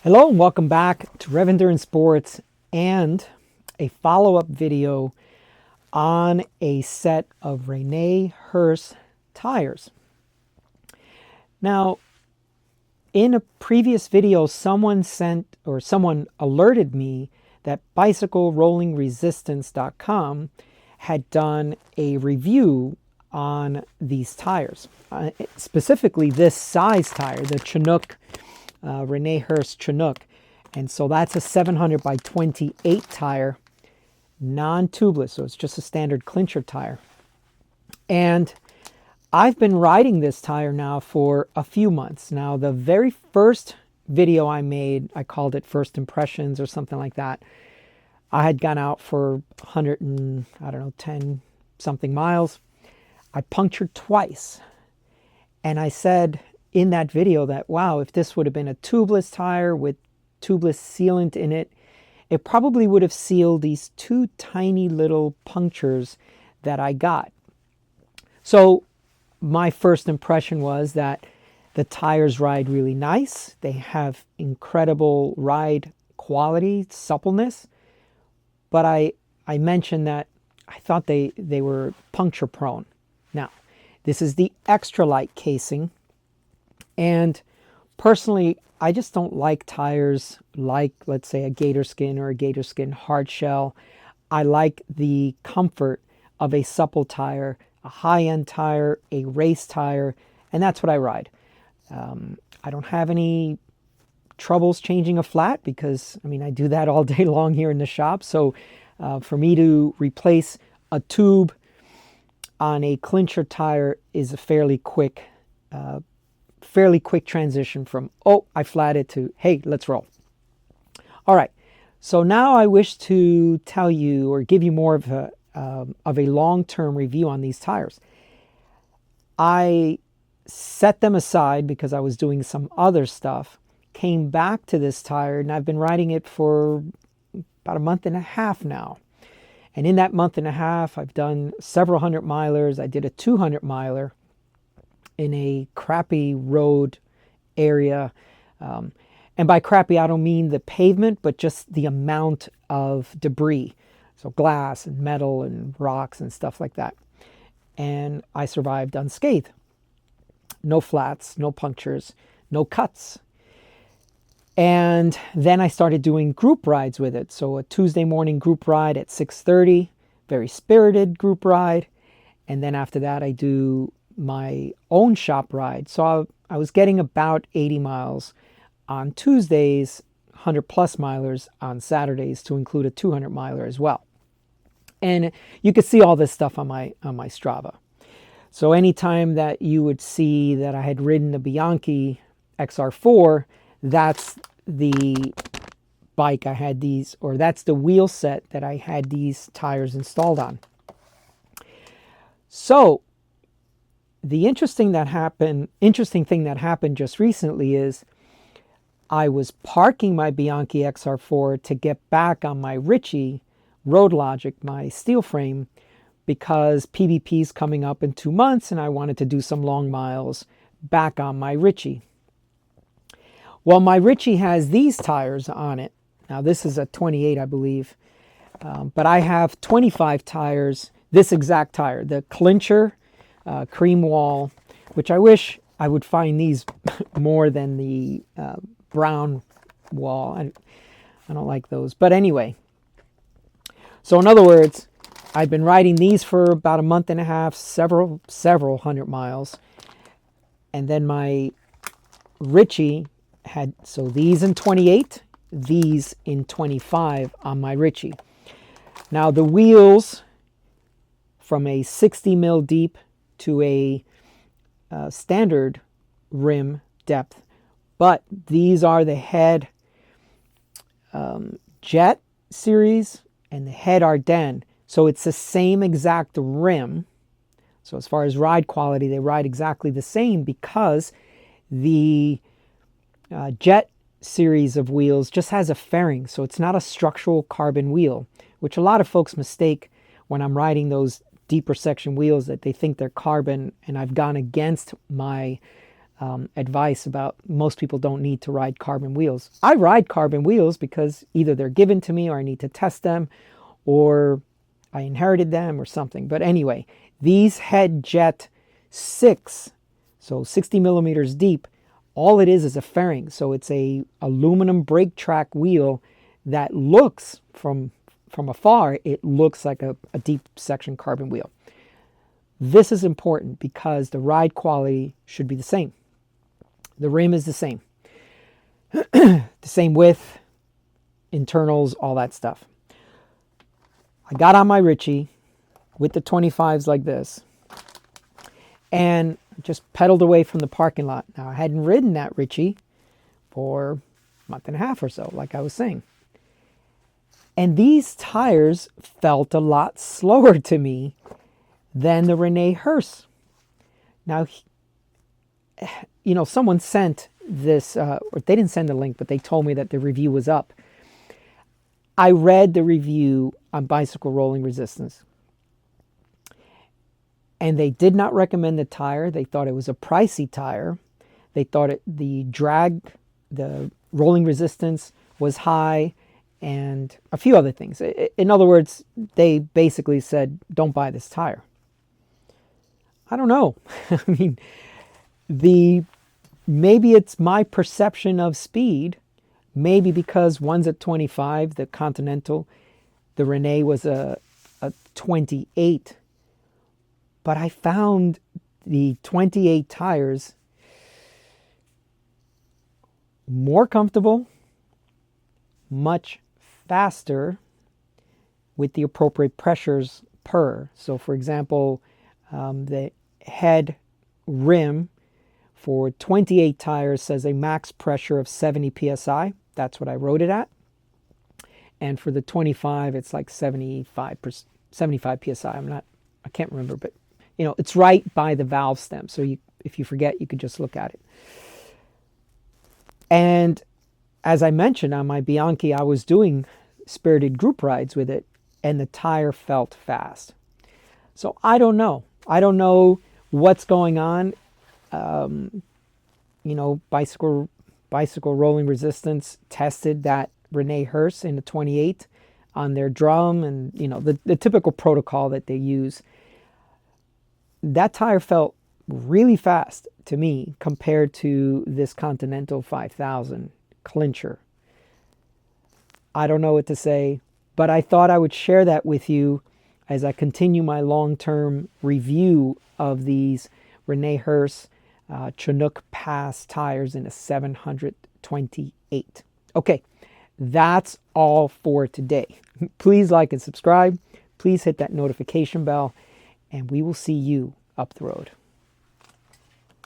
Hello and welcome back to REV Endurance Sports and a follow-up video on a set of Rene Herse tires. Now, in a previous video, someone alerted me that bicyclerollingresistance.com had done a review on these tires, specifically this size tire, the Chinook Rene Herse Chinook. And so that's a 700 by 28 tire, non-tubeless, so it's just a standard clincher tire. And I've been riding this tire now for a few months. Now, the very first video I made, I called it First Impressions or something like that. I had gone out for 10 something miles. I punctured twice. And I said in that video that, wow, if this would have been a tubeless tire with tubeless sealant in it, it probably would have sealed these two tiny little punctures that I got. So my first impression was that the tires ride really nice. They have incredible ride quality, suppleness. But I mentioned that I thought they were puncture prone. Now, this is the extra light casing. And personally, I just don't like tires like, let's say, a gator skin or a gator skin hard shell. I like the comfort of a supple tire, a high-end tire, a race tire, and that's what I ride. I don't have any troubles changing a flat because, I do that all day long here in the shop. So for me to replace a tube on a clincher tire is a fairly quick transition from, oh, I flatted to, hey, let's roll. All right. So now I wish to tell you or give you more of a long-term review on these tires. I set them aside because I was doing some other stuff, came back to this tire, and I've been riding it for about a month and a half now. And in that month and a half, I've done several 100-milers. I did a 200-miler in a crappy road area. And by crappy, I don't mean the pavement, but just the amount of debris. So glass and metal and rocks and stuff like that. And I survived unscathed. No flats, no punctures, no cuts. And then I started doing group rides with it. So a Tuesday morning group ride at 6:30, very spirited group ride. And then after that, I do my own shop ride. So I was getting about 80 miles on Tuesdays, 100 plus milers on Saturdays, to include a 200 miler as well. And you could see all this stuff on my Strava. So anytime that you would see that I had ridden the Bianchi XR4, that's the bike I had these, or that's the wheel set that I had these tires installed on. So the interesting thing that happened just recently is I was parking my Bianchi XR4 to get back on my Ritchie Road Logic, my steel frame, because PBP is coming up in 2 months and I wanted to do some long miles back on my Ritchie. Well, my Ritchie has these tires on it. Now this is a 28, I believe, but I have 25 tires, this exact tire, the clincher, cream wall, which I wish I would find these more than the brown wall. I don't like those. But anyway, so in other words, I've been riding these for about a month and a half, several 100 miles. And then my Ritchie had, so these in 28, these in 25 on my Ritchie. Now the wheels from a 60 mil deep to a standard rim depth, but these are the head Jet series and the head Ardennes, so it's the same exact rim. So as far as ride quality, they ride exactly the same because the Jet series of wheels just has a fairing, so it's not a structural carbon wheel, which a lot of folks mistake when I'm riding those deeper section wheels, that they think they're carbon, and I've gone against my advice about most people don't need to ride carbon wheels. I ride carbon wheels because either they're given to me or I need to test them or I inherited them or something. But anyway, these Head Jet 6, so 60 millimeters deep, all it is a fairing. So it's a aluminum brake track wheel that looks from afar, it looks like a deep section carbon wheel. This is important because the ride quality should be the same. The rim is the same. The same width, internals, all that stuff. I got on my Ritchie with the 25s like this and just pedaled away from the parking lot. Now, I hadn't ridden that Ritchie for a month and a half or so, like I was saying. And these tires felt a lot slower to me than the Rene Herse. Now, you know, someone sent this, or they didn't send a link, but they told me that the review was up. I read the review on bicycle rolling resistance, and they did not recommend the tire. They thought it was a pricey tire. They thought the drag, the rolling resistance was high, and a few other things. In other words, they basically said, don't buy this tire. I don't know. I mean, maybe it's my perception of speed. Maybe because one's at 25, the Continental, the Rene was a 28. But I found the 28 tires more comfortable, much faster, with the appropriate pressures per. So for example, the head rim for 28 tires says a max pressure of 70 psi. That's what I wrote it at. And for the 25, it's like 75 psi. I can't remember, but you know, it's right by the valve stem. So if you forget, you could just look at it. And as I mentioned on my Bianchi, I was doing spirited group rides with it, and the tire felt fast. So I don't know. I don't know what's going on. You know, bicycle rolling resistance tested that Rene Herse in the 28 on their drum, and you know, the typical protocol that they use. That tire felt really fast to me compared to this Continental 5000 clincher. I don't know what to say, but I thought I would share that with you as I continue my long-term review of these Rene Herse Chinook Pass tires in a 728. Okay, that's all for today. Please like and subscribe. Please hit that notification bell, and we will see you up the road.